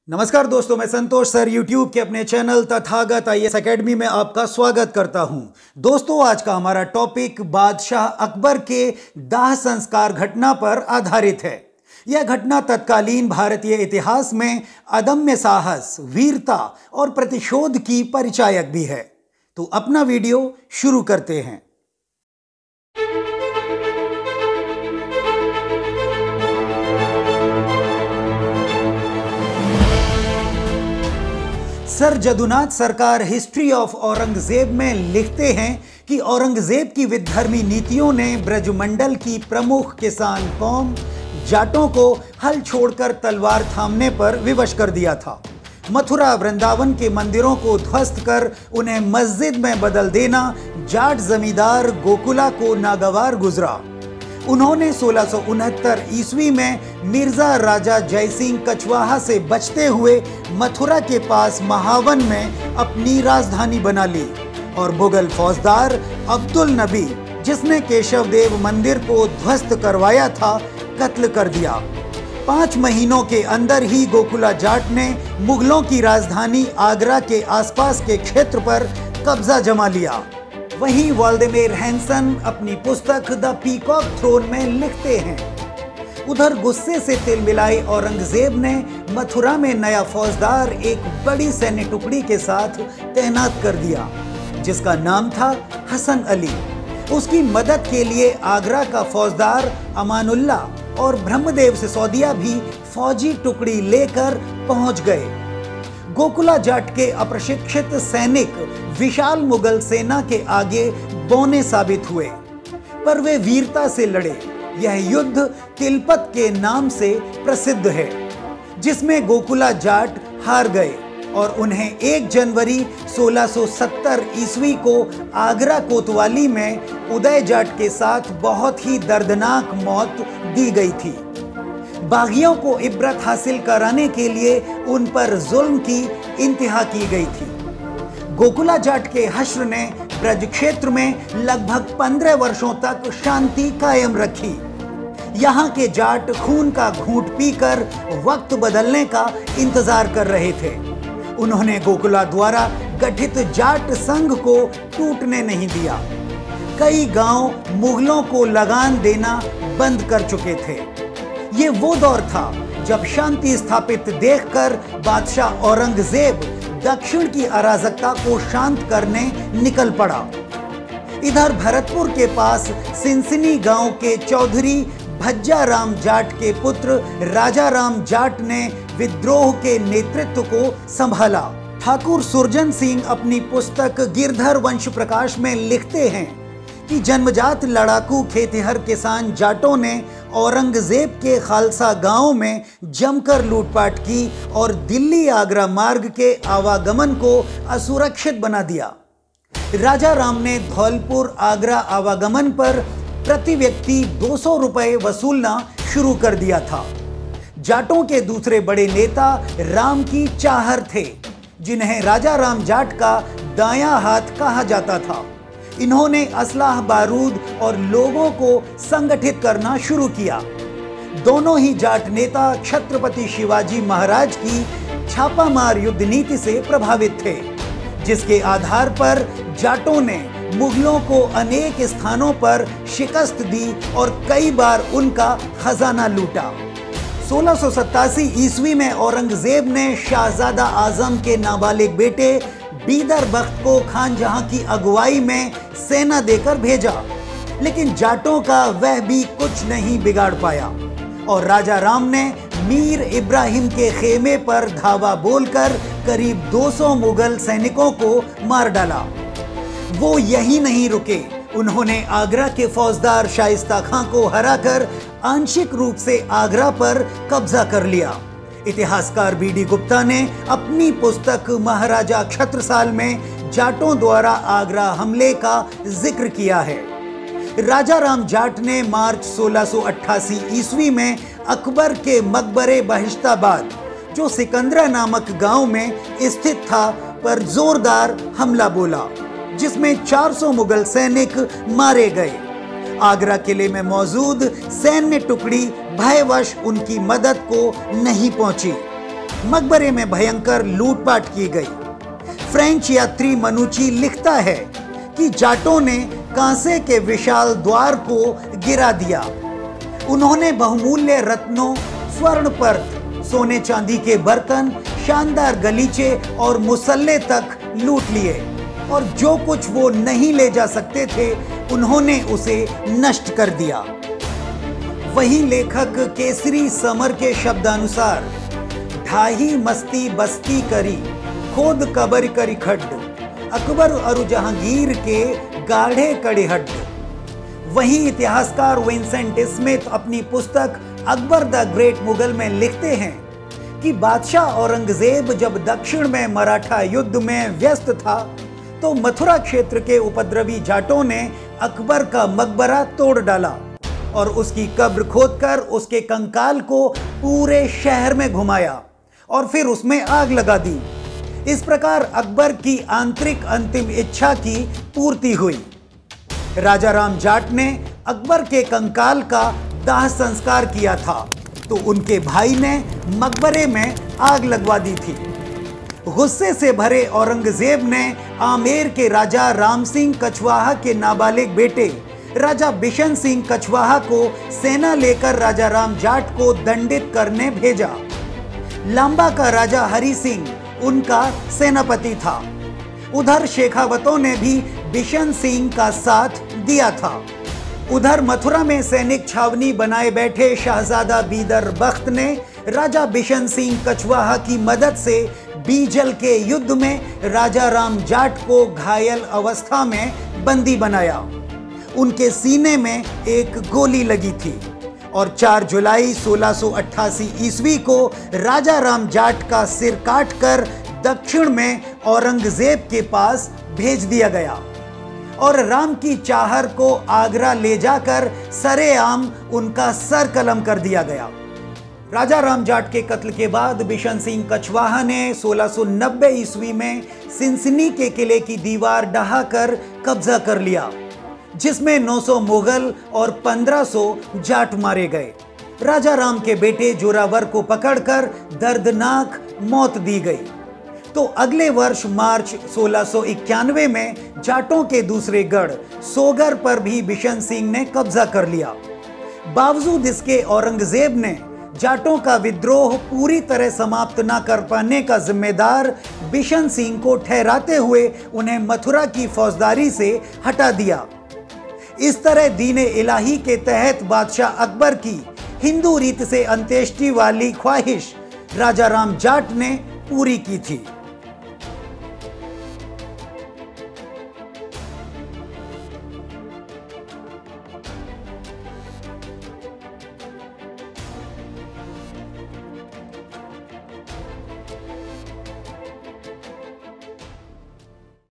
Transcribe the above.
नमस्कार दोस्तों, मैं संतोष सर यूट्यूब के अपने चैनल तथागत IAS एकेडमी में आपका स्वागत करता हूं। दोस्तों, आज का हमारा टॉपिक बादशाह अकबर के दाह संस्कार घटना पर आधारित है। यह घटना तत्कालीन भारतीय इतिहास में अदम्य साहस, वीरता और प्रतिशोध की परिचायक भी है। तो अपना वीडियो शुरू करते हैं। सर जदुनाथ सरकार हिस्ट्री ऑफ औरंगजेब में लिखते हैं कि औरंगजेब की विधर्मी नीतियों ने ब्रजमंडल की प्रमुख किसान कौम जाटों को हल छोड़कर तलवार थामने पर विवश कर दिया था। मथुरा वृंदावन के मंदिरों को ध्वस्त कर उन्हें मस्जिद में बदल देना जाट जमींदार गोकुला को नागवार गुजरा। उन्होंने 1669 ईस्वी में मिर्जा राजा जयसिंह कछवाहा से बचते हुए मथुरा के पास महावन में अपनी राजधानी बना ली और मुगल फौजदार अब्दुल नबी, जिसने केशव देव मंदिर को ध्वस्त करवाया था, कत्ल कर दिया। 5 महीनों के अंदर ही गोकुला जाट ने मुगलों की राजधानी आगरा के आसपास के क्षेत्र पर कब्जा जमा लिया। वहीं व्लादिमीर हैंसन अपनी पुस्तक द पीकॉक थ्रोन में लिखते हैं, उधर गुस्से से तिलमिलाई औरंगजेब ने मथुरा में नया फौजदार एक बड़ी सैन्य टुकड़ी के साथ तैनात कर दिया, जिसका नाम था हसन अली। उसकी मदद के लिए आगरा का फौजदार अमानुल्ला और ब्रह्मदेव सिसोदिया भी फौजी टुकड़ी लेकर पहुंच गए। गोकुला जाट के अप्रशिक्षित सैनिक विशाल मुगल सेना के आगे बौने साबित हुए, पर वे वीरता से लड़े। यह युद्ध तिलपत के नाम से प्रसिद्ध है, जिसमें गोकुला जाट हार गए और उन्हें 1 जनवरी 1670 ईस्वी को आगरा कोतवाली में उदय जाट के साथ बहुत ही दर्दनाक मौत दी गई थी। बागियों को इब्रत हासिल कराने के लिए उन पर जुल्म की इंतहा की गई थी। गोकुला जाट के हश्र ने ब्रज क्षेत्र में लगभग 15 वर्षों तक शांति कायम रखी। यहाँ के जाट खून का घूंट पीकर वक्त बदलने का इंतजार कर रहे थे। उन्होंने गोकुला द्वारा गठित जाट संघ को टूटने नहीं दिया। कई गांव मुगलों को लगान देना बंद कर चुके थे। ये वो दौर था जब शांति स्थापित देखकर बादशाह औरंगजेब दक्षिण की अराजकता को शांत करने निकल पड़ा। इधर भरतपुर के पास सिंसनी गांव के चौधरी भज्जा राम जाट के पुत्र राजा राम जाट ने विद्रोह के नेतृत्व को संभाला। ठाकुर सुरजन सिंह अपनी पुस्तक गिरधर वंश प्रकाश में लिखते हैं कि जन्मजात लड़ाकू खेतिहर किसान जाटों ने औरंगजेब के खालसा गांव में जमकर लूटपाट की और दिल्ली आगरा मार्ग के आवागमन को असुरक्षित बना दिया। राजा राम ने धौलपुर आगरा आवागमन पर प्रति व्यक्ति 200 रुपए वसूलना शुरू कर दिया था। जाटों के दूसरे बड़े नेता राम की चाहर थे, जिन्हें राजा राम जाट का दायां हाथ कहा जाता था। इन्होंने असलाह बारूद और लोगों को संगठित करना शुरू किया। दोनों ही जाट नेता छत्रपति शिवाजी महाराज की छापामार युद्ध नीति से प्रभावित थे, जिसके आधार पर जाटों ने मुगलों को अनेक स्थानों पर शिकस्त दी और कई बार उनका खजाना लूटा। 1687 ईस्वी में औरंगजेब ने शाहजादा आजम के नाबालिग बेटे बीदर बख्त को खान जहां की अगुवाई में सेना देकर भेजा, लेकिन जाटों का वह भी कुछ नहीं बिगाड़ पाया और राजा राम ने मीर इब्राहिम के खेमे पर धावा बोलकर करीब 200 मुगल सैनिकों को मार डाला। वो यही नहीं रुके, उन्होंने आगरा के फौजदार शाइस्ता खां को हराकर आंशिक रूप से आगरा पर कब्जा कर लिया। इतिहासकार BD गुप्ता ने अपनी पुस्तक महाराजा छत्रसाल में जाटों द्वारा आगरा हमले का जिक्र किया है। राजा राम जाट ने मार्च 1688 ईस्वी में अकबर के मकबरे बहिश्ताबाद, जो सिकंदरा नामक गांव में स्थित था, पर जोरदार हमला बोला, जिसमें 400 मुगल सैनिक मारे गए। आगरा किले में मौजूद सैन्य टुकड़ी भयवश उनकी मदद को नहीं पहुंची। मकबरे में भयंकर लूटपाट की गई। फ्रेंच यात्री मनुची लिखता है कि जाटों ने कांसे के विशाल द्वार को गिरा दिया। उन्होंने बहुमूल्य रत्नों, स्वर्ण पर्त, सोने चांदी के बर्तन, शानदार गलीचे और मुसल्ले तक लूट लिए और जो कुछ वो नहीं ले जा सकते थे उन्होंने उसे नष्ट कर दिया। वही लेखक केसरी समर के शब्दानुसार ढाही मस्ती बस्ती करी, खोद कबर करी खड्ड, अकबर और जहांगीर के गाढ़े कड़े हड्ड। वहीं इतिहासकार विंसेंट स्मिथ अपनी पुस्तक अकबर द ग्रेट मुगल में लिखते हैं कि बादशाह औरंगजेब जब दक्षिण में मराठा युद्ध में व्यस्त था तो मथुरा क्षेत्र के उपद्रवी जाटों ने अकबर का मकबरा तोड़ डाला और उसकी कब्र खोदकर उसके कंकाल को पूरे शहर में घुमाया और फिर उसमें आग लगा दी। इस प्रकार अकबर की आंतरिक अंतिम इच्छा की पूर्ति हुई। राजा राम जाट ने अकबर के कंकाल का दाह संस्कार किया था तो उनके भाई ने मकबरे में आग लगवा दी थी। गुस्से से भरे औरंगजेब ने आमेर के राजा राम सिंह कछवाहा के नाबालिग बेटे राजा बिशन सिंह कछवाहा को सेना लेकर राजा राम जाट को दंडित करने भेजा। लांबा का राजा हरि सिंह उनका सेनापति था। उधर शेखावतों ने भी बिशन सिंह का साथ दिया था। उधर मथुरा में सैनिक छावनी बनाए बैठे शहजादा बीदर बख्त ने राजा बिशन सिंह कछवाहा की मदद से बीजल के युद्ध में राजा राम जाट को घायल अवस्था में बंदी बनाया। उनके सीने में एक गोली लगी थी और 4 जुलाई 1688 ईस्वी को राजा राम जाट का सिर काटकर दक्षिण में औरंगजेब के पास भेज दिया गया और राम की चाहर को आगरा ले जाकर सरेआम उनका सर कलम कर दिया गया। राजा राम जाट के कत्ल के बाद बिशन सिंह कछवाहा ने 1690 ईस्वी में सिनसिनी के किले की दीवार ढहाकर कब्जा कर लिया, जिसमें 900 मुगल और 1500 जाट मारे गए। राजा राम के बेटे जोरावर को पकड़कर दर्दनाक मौत दी गई। तो अगले वर्ष मार्च 1691 में जाटों के दूसरे गढ़ सोगर पर भी बिशन सिंह ने कब्जा कर लिया। बावजूद इसके औरंगजेब ने जाटों का विद्रोह पूरी तरह समाप्त न कर पाने का जिम्मेदार बिशन सिंह को ठहराते हुए उन्हें मथुरा की फौजदारी से हटा दिया। इस तरह दीन इलाही के तहत बादशाह अकबर की हिंदू रीत से अंत्येष्टि वाली ख्वाहिश राजा राम जाट ने पूरी की थी।